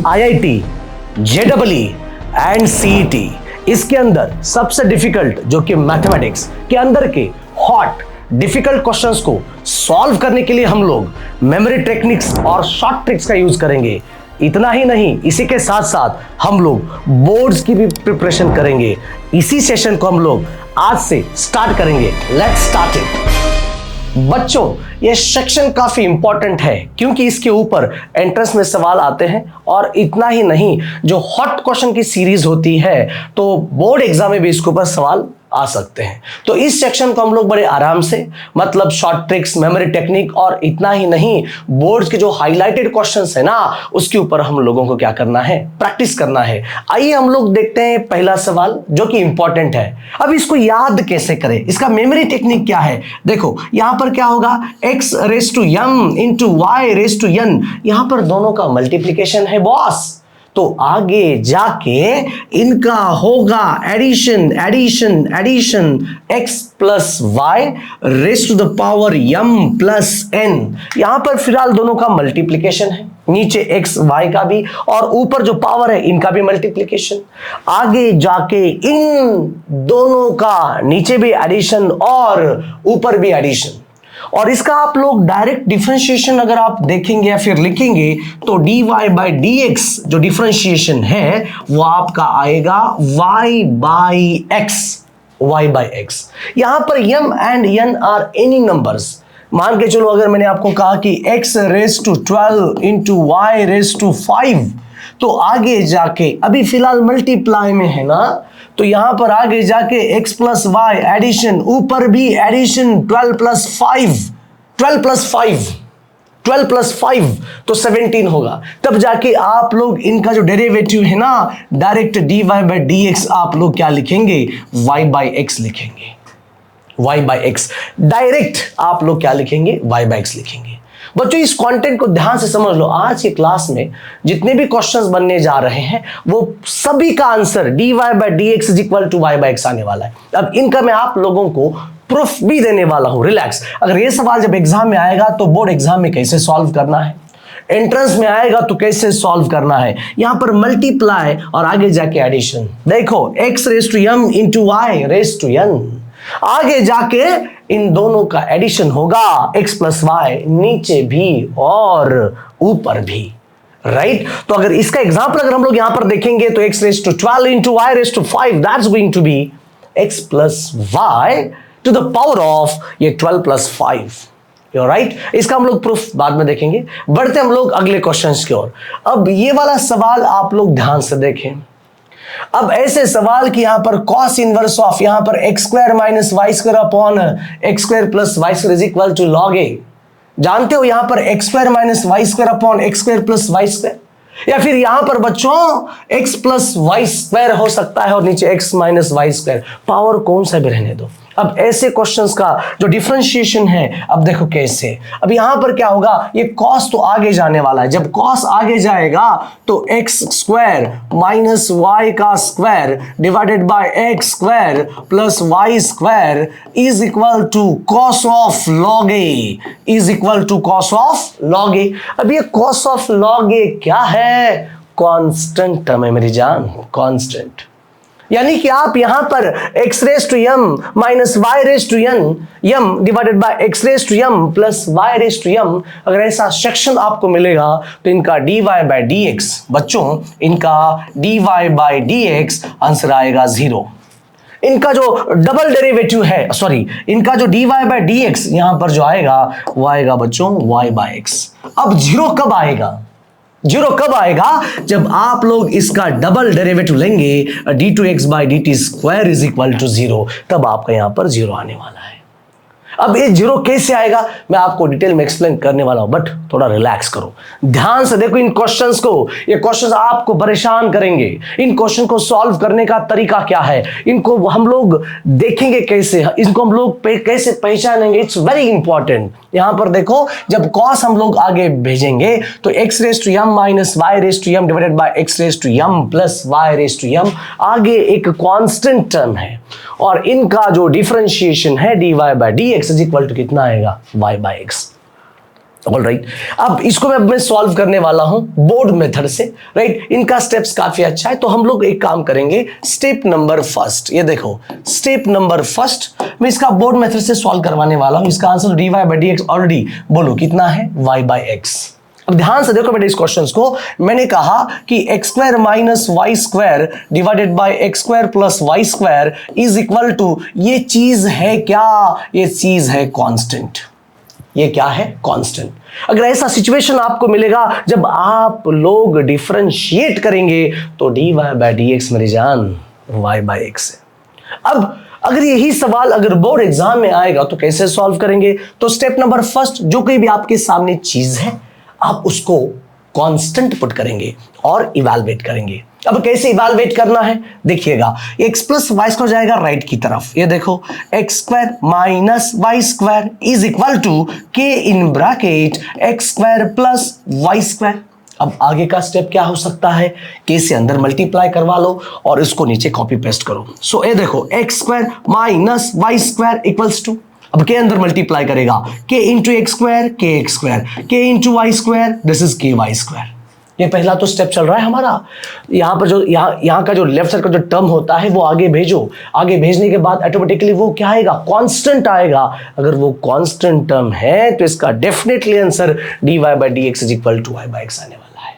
IIT, JEE and CET, इसके अंदर सबसे डिफिकल्ट जो कि मैथमेटिक्स के अंदर के हॉट डिफिकल्ट क्वेश्चंस को सॉल्व करने के लिए हम लोग मेमोरी टेक्निक्स और शॉर्ट ट्रिक्स का यूज करेंगे। इतना ही नहीं, इसी के साथ साथ हम लोग बोर्ड्स की भी प्रिपरेशन करेंगे। इसी सेशन को हम लोग आज से स्टार्ट करेंगे। Let's start it. बच्चों, ये सेक्शन काफी इंपॉर्टेंट है क्योंकि इसके ऊपर एंट्रेंस में सवाल आते हैं, और इतना ही नहीं, जो हॉट क्वेश्चन की सीरीज होती है तो बोर्ड एग्जाम में भी इसके ऊपर सवाल आ सकते हैं। तो इस सेक्शन को हम लोग बड़े आराम से, मतलब शॉर्ट ट्रिक्स, मेमोरी टेक्निक और इतना ही नहीं, बोर्ड्स के जो हाईलाइटेड क्वेश्चंस है ना, उसके ऊपर हम लोगों को क्या करना है, प्रैक्टिस करना है। आइए हम लोग देखते हैं पहला सवाल जो कि इंपॉर्टेंट है। अब इसको याद कैसे करें, इसका मेमोरी टेक्निक क्या है। देखो यहां पर क्या होगा, x raise to m into y raise to n, यहां पर दोनों का मल्टीप्लीकेशन है बॉस। तो आगे जाके इनका होगा addition addition addition, x plus y raise to the power m plus n। यहां पर फिलहाल दोनों का मल्टीप्लीकेशन है, नीचे x y का भी, और ऊपर जो पावर है इनका भी मल्टीप्लीकेशन। आगे जाके इन दोनों का नीचे भी एडिशन और ऊपर भी एडिशन, और इसका आप लोग डायरेक्ट डिफरेंशिएशन अगर आप देखेंगे या फिर लिखेंगे तो dy बाई dx जो डिफरेंशिएशन है वो आपका आएगा y बाई x। यहां पर m and n are any numbers. मान के चलो अगर मैंने आपको कहा कि x raise to 12 into y raise to 5, तो आगे जाके अभी फिलहाल मल्टीप्लाई में है ना, तो यहां पर आगे जाके x प्लस वाई एडिशन, ऊपर भी एडिशन 12 प्लस 5 तो 17 होगा। तब जाके आप लोग इनका जो डेरिवेटिव है ना, डायरेक्ट dy बाई dx आप लोग क्या लिखेंगे, y बाई x लिखेंगे। y बाई x डायरेक्ट आप लोग क्या लिखेंगे, y बाई x लिखेंगे। बच्चों इस कंटेंट को ध्यान से समझ लो। आज की क्लास में जितने भी क्वेश्चंस बनने जा रहे हैं वो सभी का answer dy by dx is equal to y by x आने वाला है। अब इनका मैं आप लोगों को प्रूफ भी देने वाला हूं। रिलैक्स, अगर ये सवाल जब एग्जाम में आएगा तो बोर्ड एग्जाम में कैसे सॉल्व करना है, एंट्रेंस में आएगा तो कैसे सॉल्व करना है। यहां पर मल्टीप्लाई और आगे जाके एडिशन। देखो x raise to m into y raise to n, आगे जाके इन दोनों का एडिशन होगा x प्लस वाई, नीचे भी और ऊपर भी, राइट। तो अगर इसका एग्जांपल अगर हम लोग यहां पर देखेंगे तो x raise to 12 into y raise to 5, that's going to be x plus y to the power of ये 12 प्लस 5, राइट। इसका हम लोग प्रूफ बाद में देखेंगे। बढ़ते हम लोग अगले क्वेश्चंस की ओर। अब ये वाला सवाल आप लोग ध्यान से देखें। अब ऐसे सवाल की यहां पर cos इनवर्स ऑफ यहां पर x square minus y square upon x square plus y square is equal to log a। जानते हो यहां पर x square minus y square upon x square plus y square, या फिर यहां पर बच्चों x प्लस वाई स्क्वायर हो सकता है और नीचे x minus y square, power कौन सा भी रहने दो। अब ऐसे क्वेश्चंस का जो डिफरेंशिएशन है, अब देखो कैसे। अब यहां पर क्या होगा, ये cos तो आगे जाने वाला है। जब cos आगे जाएगा तो x स्क्वायर माइनस वाई का square divided by x square plus y square is equal to cos of log a, is equal to cos of log a। अब ये cos ऑफ log a क्या है, constant term है मेरी जान, constant. यानी कि आप यहां पर x raise to m minus y raise to n m divided by x raise to m plus y raise to m, अगर ऐसा सेक्शन आपको मिलेगा तो इनका dy बाय dx, बच्चों इनका dy बाय dx आंसर आएगा 0। इनका जो डबल डेरिवेटिव है, सॉरी, इनका जो dy बाय dx यहां पर जो आएगा वो आएगा बच्चों y बाय x। अब 0 कब आएगा, 0 कब आएगा, जब आप लोग इसका डबल डेरिवेटिव लेंगे d2x by dt square is equal to 0, तब आपका यहां पर 0 आने वाला है। अब ये 0 कैसे आएगा मैं आपको डिटेल में एक्सप्लेन करने वाला हूं, बट थोड़ा रिलैक्स करो, ध्यान से देखो इन क्वेश्चंस को। ये क्वेश्चंस आपको परेशान करेंगे। इन क्वेश्चन को सॉल्व करने का तरीका क्या है, इनको हम लोग देखेंगे कैसे, इनको हम लोग कैसे पहचानेंगे, इट्स वेरी इंपॉर्टेंट। यहां पर देखो, जब cos हम लोग आगे भेजेंगे तो x raise to m minus y raise to m divided by x raise to m plus y raise to m, आगे एक कांस्टेंट टर्म है और इनका जो डिफरेंशिएशन है dy by dx is equal to कितना आएगा, y बाय x। ऑलराइट, अब इसको मैं सॉल्व करने वाला हूं बोर्ड मेथड से, राइट। इनका स्टेप्स काफी अच्छा है, तो हम लोग एक काम करेंगे, स्टेप नंबर फर्स्ट, ये देखो स्टेप नंबर फर्स्ट मैं इसका बोर्ड मेथड से सॉल्व करवाने वाला हूं। इसका answer dy by d x already बोलो कितना है, y बाई एक्स। अब ध्यान से देखो बेटे इस क्वेश्चंस को, मैंने कहा कि x square minus y square divided by x square plus y square is equal to, ये चीज है क्या, ये चीज है कांस्टेंट। ये क्या है, कांस्टेंट। अगर ऐसा सिचुएशन आपको मिलेगा जब आप लोग डिफरेंशिएट करेंगे तो dy बाई डी एक्स मेरी जान y बाई एक्स है। अब अगर यही सवाल अगर बोर्ड एग्जाम में आएगा तो कैसे सॉल्व करेंगे, तो स्टेप नंबर फर्स्ट, जो कोई भी आपके सामने चीज है आप उसको कांस्टेंट पुट करेंगे और इवैल्यूएट करेंगे। अब कैसे इवैल्यूएट करना है देखिएगा, एक्स प्लस वाई स्क्वायर जाएगा राइट की तरफ, ये देखो x square minus y square is equal to k in bracket x square plus y square. अब आगे का स्टेप क्या हो सकता है, के से अंदर मल्टीप्लाई करवा लो और इसको नीचे कॉपी पेस्ट करो। सो ये देखो x square minus y square equals to, अब के अंदर मल्टीप्लाई करेगा k into x square, k x square, k into y square, this is k y square. ये पहला तो स्टेप चल रहा है हमारा। यहाँ पर जो यहाँ का जो लेफ्ट साइड का जो टर्म होता है वो आगे भेजो, आगे भेजने के बाद ऑटोमेटिकली वो क्या आएगा, कांस्टेंट आएगा। अगर वो कांस्टेंट टर्म है तो इसका definitely answer dy by d x is equal to y by x आने वाला है।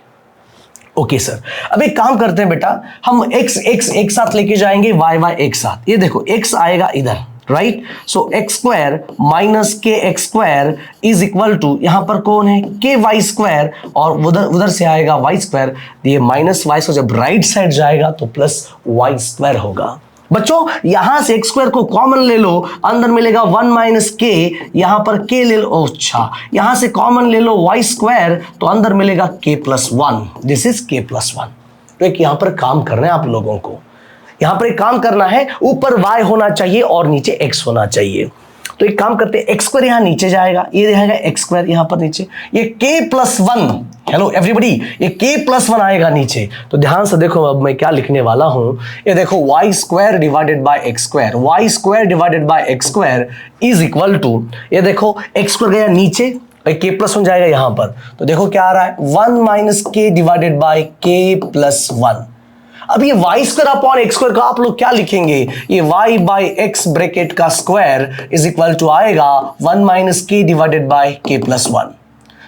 ओके सर, अब एक काम करते हैं बेटा, हम x एक साथ लेके जाएंगे, y एक साथ। ये देखो x आएगा इधर, right. So x square minus k x square is equal to, यहां पर कौन है, के वाई स्क्वायर, और उधर से आएगा वाई स्क्वायर। ये माइनस वाई स्क्वायर जब राइट साइड जाएगा तो प्लस वाई स्क्वायर होगा। बच्चों यहां से एक्स स्क्वायर को कॉमन ले लो, अंदर मिलेगा 1 माइनस के, यहां पर के ले लो, अच्छा यहां से कॉमन ले लो वाई स्क्वायर तो अंदर मिलेगा के प्लस 1, दिस इज के प्लस 1। तो एक यहां पर काम करना है आप लोगों को, यहां पर एक काम करना है, ऊपर y होना चाहिए और नीचे x होना चाहिए। तो एक काम करते हैं, एक्स स्क्वायर यहां नीचे जाएगा, ये रहेगा एक्स स्क्वायर यहां पर नीचे, ये k प्लस 1, हेलो एवरीबॉडी, ये k प्लस 1 आएगा नीचे। तो ध्यान से देखो अब मैं क्या लिखने वाला हूं, ये देखो y square divided by x square, y square divided by x square is equal to, ये देखो एक्स स्क्वायर गया नीचे, के प्लस 1 जाएगा यहां पर, तो देखो क्या आ रहा है, 1 माइनस के डिवाइडेड बाय के प्लस 1। अब ये y square upon x square का आप लोग क्या लिखेंगे, ये वाई बाई एक्स ब्रैकेट का स्क्वायर इज इक्वल टू आएगा 1 माइनस के डिवाइडेड बाय के प्लस 1।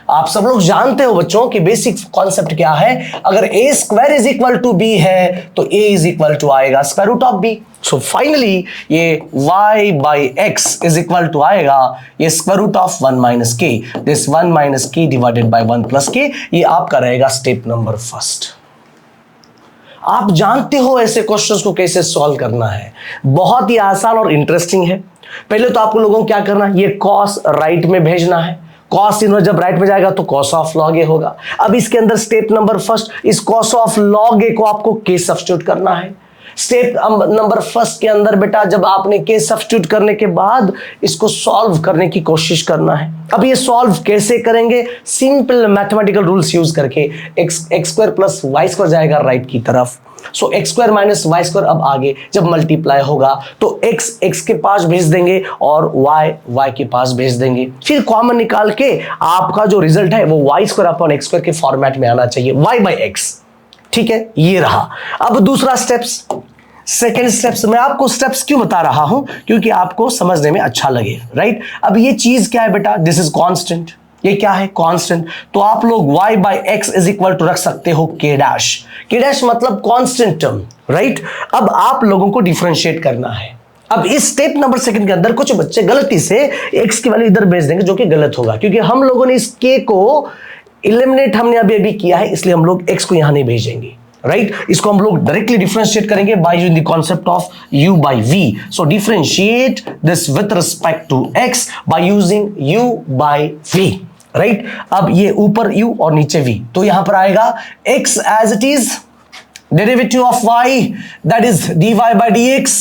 आप सब लोग जानते हो बच्चों कि बेसिक कॉन्सेप्ट क्या है, अगर a square is equal to b है तो ए इज इक्वल टू आएगा square root of b. So finally ये y by x is equal to आएगा ये square root of 1 minus k, this 1 minus k divided by 1 plus k. ये आपका रहेगा step number first. आप जानते हो ऐसे क्वेश्चंस को कैसे सॉल्व करना है, बहुत ही आसान और इंटरेस्टिंग है। पहले तो आपको लोगों को क्या करना है, ये कॉस राइट में भेजना है, कॉस इनवर्स जब राइट में जाएगा तो कॉस ऑफ लॉग ए होगा। अब इसके अंदर स्टेप नंबर फर्स्ट, इस कॉस ऑफ लॉग ए को आपको के सब्स्टिट्यूट करना है। स्टेप नंबर फर्स्ट के अंदर बेटा जब आपने के सब्स्टिट्यूट करने के बाद इसको सॉल्व करने की कोशिश करना है। अब ये सॉल्व कैसे करेंगे, सिंपल मैथमेटिकल रूल्स यूज करके, x square plus y square जाएगा राइट की तरफ, so x square minus y square अब आगे जब मल्टीप्लाई होगा तो एक्स के पास भेज देंगे और वाई के पास भेज देंगे, फिर कॉमन निकाल के आपका जो रिजल्ट है वो y square upon x square के फॉर्मेट में आना चाहिए, वाई बाई एक्स। ठीक है, ये रहा। अब दूसरा स्टेप्स, सेकेंड स्टेप्स, मैं आपको स्टेप्स क्यों बता रहा हूं, क्योंकि आपको समझने में अच्छा लगे, राइट। अब ये चीज क्या है बेटा, दिस इज कांस्टेंट, ये क्या है कांस्टेंट, तो आप लोग y by x is equal to रख सकते हो k डैश, k डैश मतलब कांस्टेंट टर्म, राइट। अब आप लोगों को डिफरेंशिएट करना है। अब इस स्टेप नंबर सेकंड के अंदर कुछ बच्चे गलती से x की वैल्यू इधर भेज देंगे, जो कि गलत होगा, क्योंकि हम लोगों ने इस k को एलिमिनेट हमने अभी किया है, इसलिए हम लोग x को यहां नहीं भेजेंगे, राइट। इसको हम लोग डायरेक्टली डिफरेंशिएट करेंगे by using the concept of u by v। So differentiate this with respect to x by using u by v, right. अब ये ऊपर u और नीचे v, तो यहां पर आएगा x as it is derivative of y that is dy by dx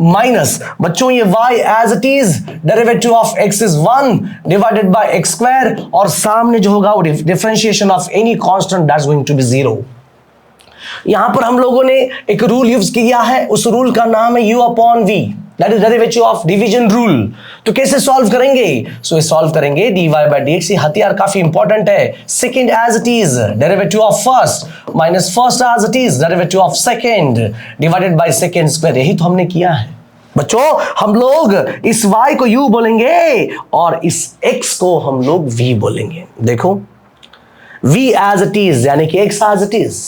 minus, बच्चों ये y as it is derivative of x is 1 divided by x square, और सामने जो होगा वो differentiation of any constant that's going to be 0। यहां पर हम लोगों ने एक रूल यूज किया है, उस रूल का नाम है u upon v, that is derivative of division rule. तो कैसे सॉल्व करेंगे? सो सॉल्व करेंगे dy by dx। ये हथियार काफी इंपॉर्टेंट है। Second as it is derivative of first minus first as it is derivative of second divided by second square. यही तो हमने किया है बच्चों। हम लोग इस y को u बोलेंगे और इस x को हम लोग v बोलेंगे। देखो v एज इट इज यानी कि x as it is,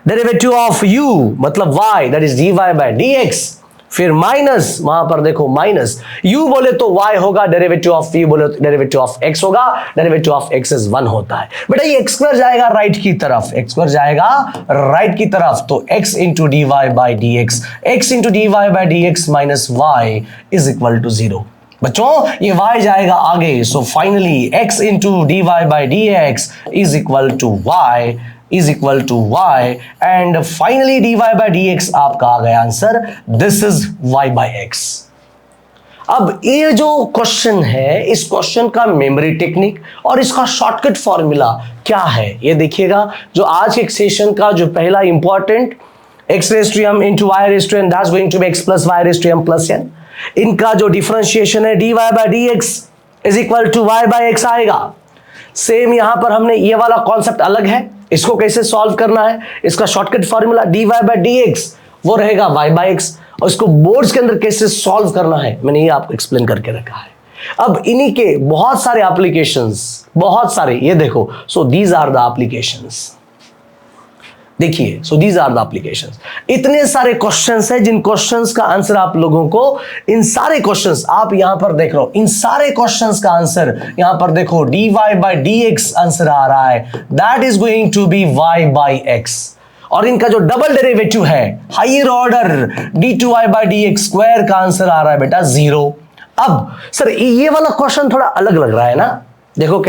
derivative of u मतलब y that is dy by dx, फिर माइनस वहां पर देखो माइनस u बोले तो y होगा, डेरिवेटिव ऑफ v बोले तो डेरिवेटिव ऑफ x होगा, डेरिवेटिव ऑफ x इज 1 होता है। बेटा ये x स्क्वायर जाएगा राइट की तरफ, x स्क्वायर जाएगा राइट की तरफ, तो x into d y by d x, x into d y by d x minus y is equal to 0। बच्चों ये y जाएगा आगे, so finally x into d y by d x is equal to y is equal to y and finally dy by dx आपका आ गया answer. This is y by x। अब ये जो question है, इस क्वेश्चन का मेमोरी टेक्निक और इसका शॉर्टकट फॉर्मूला क्या है ये देखिएगा। जो आज के सेशन का जो पहला important x raise to m into y raise to n that's going to be x plus y raise to m plus n। इनका जो डिफरेंशिएशन है dy by dx is equal to y by x आएगा। Same यहां पर हमने ये वाला concept अलग है, इसको कैसे सॉल्व करना है, इसका shortcut formula dy by dx वो रहेगा y by x, और इसको बोर्ड्स के अंदर कैसे सॉल्व करना है मैंने ये आपको एक्सप्लेन करके रखा है। अब इन्हीं के बहुत सारे एप्लीकेशंस, बहुत सारे, ये देखो, so these are the applications. देखिए, so these are the applications. इतने सारे क्वेश्चंस हैं जिन क्वेश्चंस का आंसर आप लोगों को, इन सारे क्वेश्चंस आप यहां पर देख रहे हो, इन सारे क्वेश्चंस का आंसर यहां पर देखो dy by dx आंसर आ रहा है, that is going to be y by x। और इनका जो डबल डेरिवेटिव है higher order d2y by dx square का आंसर आ रहा है बेटा 0। अब सर ये वाला क्वेश्चन थोड़ा अलग लग रहा है ना, देखो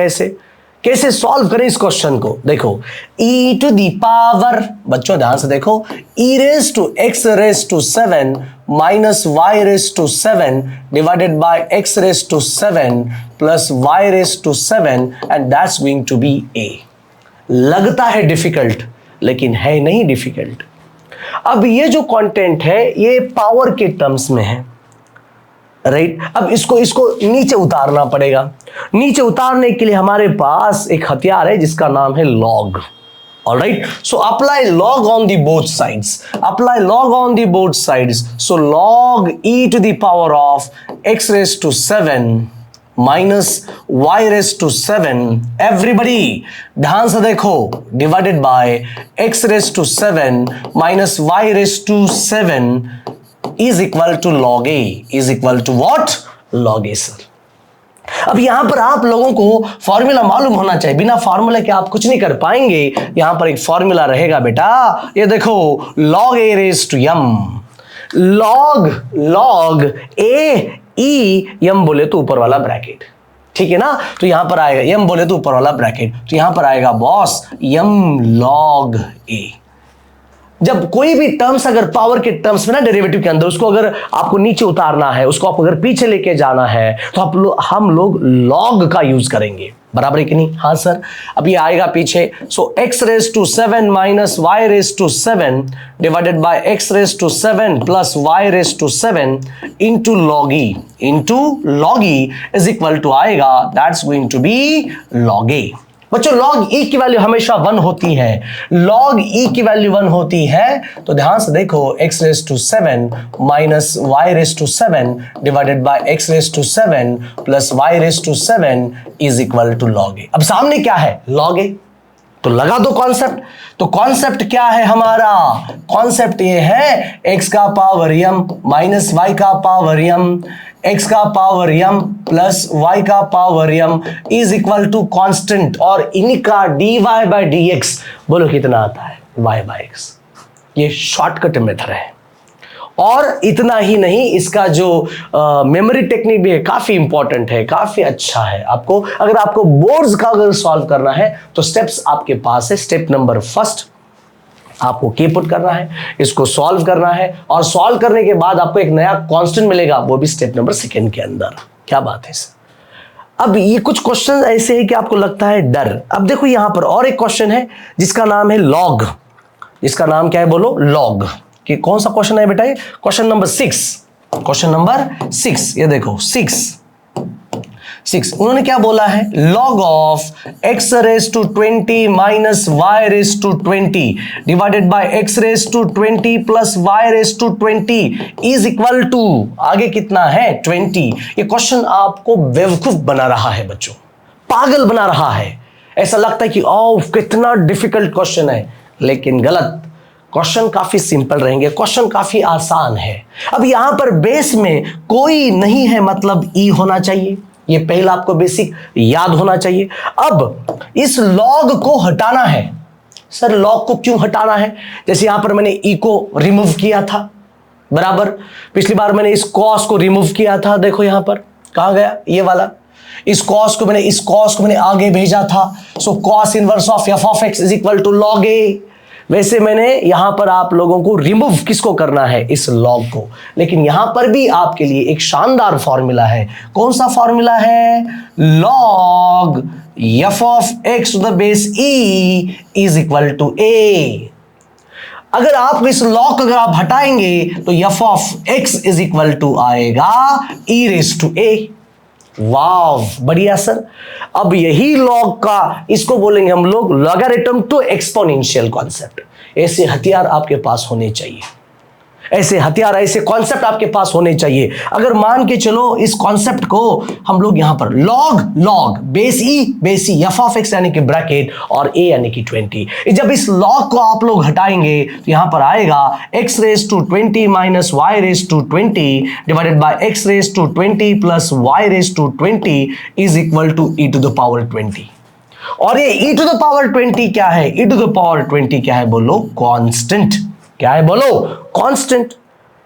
कैसे सॉल्व करें इस क्वेश्चन को। देखो e टू दी पावर, बच्चों ध्यान से देखो, e raise to x raise to 7 minus y raise to 7 divided by x raise to 7 plus y raise to 7 and that's going to be a। लगता है डिफिकल्ट लेकिन है नहीं डिफिकल्ट। अब ये जो कंटेंट है ये पावर के टर्म्स में है, राइट। अब इसको नीचे उतारना पड़ेगा। नीचे उतारने के लिए हमारे पास एक हथियार है जिसका नाम है log. Alright, so apply log on the both sides, apply log on the both sides. So log e to the power of x raise to 7 minus y raise to 7, everybody ध्यान से देखो, divided by x raise to 7 minus y raise to 7 is equal to log a, is equal to what? log a sir। अब यहां पर आप लोगों को formula मालूम होना चाहिए, बिना फॉर्मूला के आप कुछ नहीं कर पाएंगे। यहां पर एक फॉर्मूला रहेगा बेटा, ये देखो log a raised to m, log a e m बोले तो ऊपर वाला ब्रैकेट, ठीक है ना। तो यहां पर आएगा m बोले तो ऊपर वाला ब्रैकेट, तो यहां पर आएगा बॉस m log a। जब कोई भी टर्म्स अगर पावर के टर्म्स में ना डेरिवेटिव के अंदर, उसको अगर आपको नीचे उतारना है, उसको आप अगर पीछे लेके जाना है, तो हम लोग लॉग का यूज करेंगे, बराबर है कि नहीं? हाँ सर। अब ये आएगा पीछे, so x raise to 7 minus y raise to 7 divided by x raise to 7 plus y raise to 7 into log e is equal to आएगा, that's going to be log a. बच्चों log e की value हमेशा 1 होती है, log e की value 1 होती है, तो ध्यान से देखो x raise to 7 minus y raise to 7 divided by x raise to 7 plus y raise to 7 is equal to log a। अब सामने क्या है? log a, तो लगा दो कॉन्सेप्ट। तो कॉन्सेप्ट क्या है हमारा? कॉन्सेप्ट ये है x का पावर m माइनस y का पावर m, x का पावर m प्लस y का power m is equal to constant, और इनका dy बाय dx बोलो कितना आता है? y by x। ये शॉर्टकट मेथड है। और इतना ही नहीं, इसका जो मेमोरी टेक्निक भी है, काफी इंपॉर्टेंट है, काफी अच्छा है। आपको अगर आपको बोर्ड्स का अगर सॉल्व करना है तो स्टेप्स आपके पास है। स्टेप नंबर फर्स्ट, आपको की पुट करना है, इसको सॉल्व करना है, और सॉल्व करने के बाद आपको एक नया कांस्टेंट मिलेगा, वो भी स्टेप नंबर सेकंड के अंदर। क्या बात है सर। अब ये कुछ क्वेश्चन ऐसे हैं कि आपको लगता है डर। अब देखो यहां पर और एक क्वेश्चन है जिसका नाम है लॉग। इसका नाम क्या है बोलो? लॉग। कि कौन सा क्वेश्चन है बेटा? ये क्वेश्चन नंबर 6। क्वेश्चन नंबर 6, ये देखो 6 उन्होंने क्या बोला है, log of x raise to 20 minus y raise to 20 divided by x raise to 20 plus y raise to 20 is equal to, आगे कितना है 20। ये क्वेश्चन आपको बेवकूफ बना रहा है बच्चों, पागल बना रहा है। ऐसा लगता है कि ओह कितना डिफिकल्ट क्वेश्चन है, लेकिन गलत। क्वेश्चन काफी सिंपल रहेंगे, क्वेश्चन काफी आसान है। अब यहां पर बेस में कोई नहीं है, मतलब ई होना चाहिए, ये पहला आपको बेसिक याद होना चाहिए। अब इस लॉग को हटाना है। सर लॉग को क्यों हटाना है? जैसे यहां पर मैंने ई को रिमूव किया था, बराबर। पिछली बार मैंने इस कॉस को रिमूव किया था, देखो यहां पर कहां गया ये वाला, इस कॉस को मैंने आगे भेजा था। So cos inverse of f of x is equal to log a. वैसे मैंने यहां पर आप लोगों को रिमूव किसको करना है, इस लॉग को। लेकिन यहां पर भी आपके लिए एक शानदार फॉर्मूला है। कौन सा फॉर्मूला है? Log f of x to the base e is equal to a. अगर आप इस लॉग को अगर आप हटाएंगे तो f of x is equal to आएगा ई रेज टू ए। वाव, बढ़िया सर। अब यही लॉग का, इसको बोलेंगे हम लोग लॉगरिथम टू एक्सपोनेंशियल कॉन्सेप्ट। ऐसे हथियार आपके पास होने चाहिए, ऐसे कॉन्सेप्ट आपके पास होने चाहिए। अगर मान के चलो इस कॉन्सेप्ट को हम लोग यहां पर log base E F of x यानी कि ब्रैकेट और ए यानी कि 20, जब इस लॉग को आप लोग हटाएंगे तो यहां पर आएगा x raise to 20 minus y raise to 20 divided by x raise to 20 plus y raise to 20 is equal to e to the power 20। और ये e टू द पावर 20 क्या है? e टू द पावर 20 क्या है बोलो? Constant. क्या है बोलो? कांस्टेंट।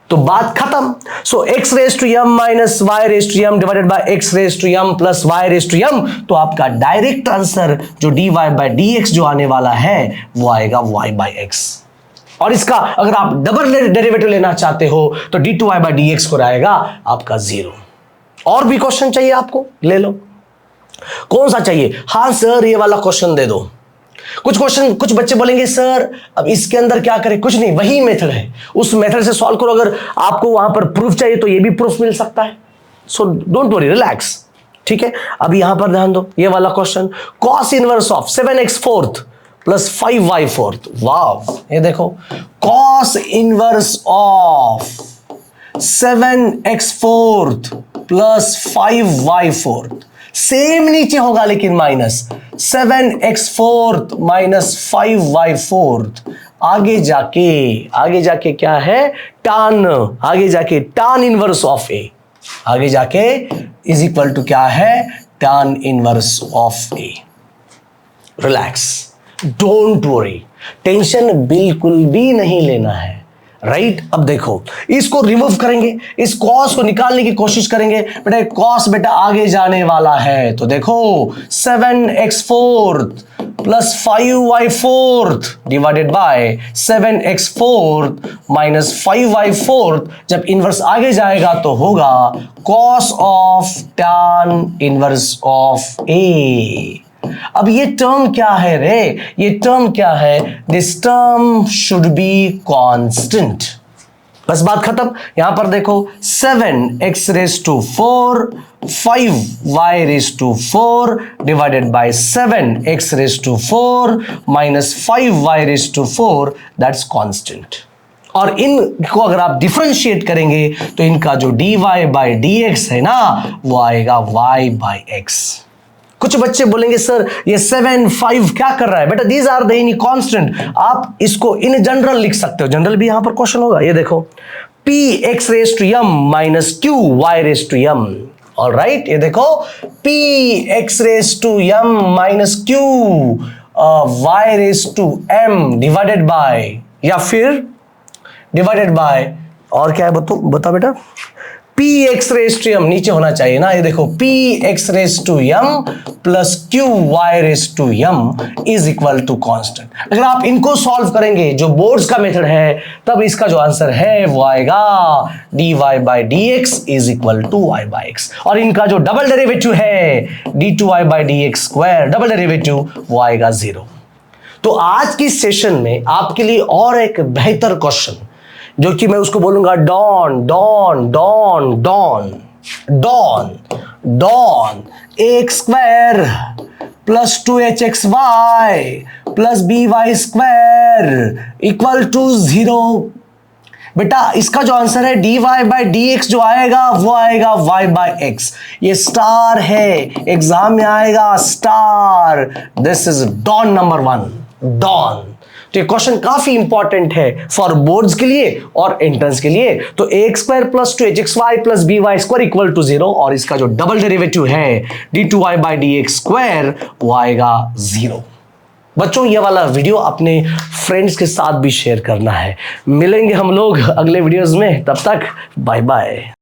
तो बात खत्म। So x raise to m minus y raise to m divided by x raise to m plus y raise to m, तो आपका डायरेक्ट आंसर जो dy बाय dx जो आने वाला है वो आएगा y बाय x। और इसका अगर आप डबल डेरिवेटिव लेना चाहते हो तो d2y बाय dx को आएगा आपका 0। और भी क्वेश्चन चाहिए आपको? ले लो। कौन सा चाहिए? हाँ सर ये वाला क्वेश्चन दे दो। कुछ बच्चे बोलेंगे सर अब इसके अंदर क्या करें? कुछ नहीं, वही मेथड है, उस मेथड से सॉल्व करो। अगर आपको वहां पर प्रूफ चाहिए तो ये भी प्रूफ मिल सकता है। सो डोंट वरी, रिलैक्स, ठीक है। अब यहां पर ध्यान दो, ये वाला question, cos inverse of 7x fourth plus 5y fourth. Wow, ये देखो cos inverse of 7x fourth plus 5y fourth, same नीचे होगा लेकिन minus 7x fourth minus 5y fourth. आगे जाके क्या है? टान, आगे जाके टान इनवर्स ऑफ ए, आगे जाके इज इक्वल टू क्या है? टान inverse of A. Relax, don't worry, tension बिल्कुल भी नहीं लेना है, राइट। अब देखो इसको रिमूव करेंगे, इस कॉस को निकालने की कोशिश करेंगे। बेटा कॉस बेटा आगे जाने वाला है, तो देखो 7x fourth plus 5y fourth divided by 7x fourth minus 5y fourth, जब इनवर्स आगे जाएगा तो होगा cos of tan inverse of a. अब ये टर्म क्या है रे? ये टर्म क्या है? This term should be constant. बस बात खत्म। यहां पर देखो 7x raise to 4 5y raise to 4 divided by 7x raise to 4 minus 5y raise to 4, that's constant. और इनको अगर आप डिफरेंशिएट करेंगे तो इनका जो dy बाय dx है ना वो आएगा y बाय x। कुछ बच्चे बोलेंगे सर ये 7 5 क्या कर रहा है? बेटा these are the any constant. आप इसको इन जनरल लिख सकते हो, जनरल भी यहां पर क्वेश्चन होगा। ये देखो p x raise to m minus q y raise to m। Alright, ये देखो p x raise to m minus q y raise to m divided by, या फिर डिवाइडेड बाय, और क्या है बता बेटा? p x raise to m नीचे होना चाहिए ना। ये देखो p x raise to m plus q y raise to m is equal to constant. अगर आप इनको सॉल्व करेंगे जो बोर्ड्स का मेथड है, तब इसका जो आंसर है वो आएगा dy by dx is equal to y by x। और इनका जो डबल डेरिवेटिव है d2y by dx square, double derivative, वो आएगा 0। तो आज की सेशन में आपके लिए और एक बेहतर क्वेश्चन, जो कि मैं उसको बोलूंगा don don don don don don x square plus 2hxy plus by square equal to 0। बेटा इसका जो आंसर है dy बाई dx जो आएगा वो आएगा y बाई x। ये स्टार है, एग्जाम में आएगा star. This is don number 1, don. तो ये क्वेश्चन काफी इंपॉर्टेंट है फॉर बोर्ड्स के लिए और एंट्रेंस के लिए। तो x square plus 2hxy plus by square equal to 0 और इसका जो डबल डेरिवेटिव है d2y बाई dx स्क्वायर वो आएगा 0। बच्चों ये वाला वीडियो अपने फ्रेंड्स के साथ भी शेयर करना है। मिलेंगे हम लोग अगले वीडियोस में, तब तक बाय बाय।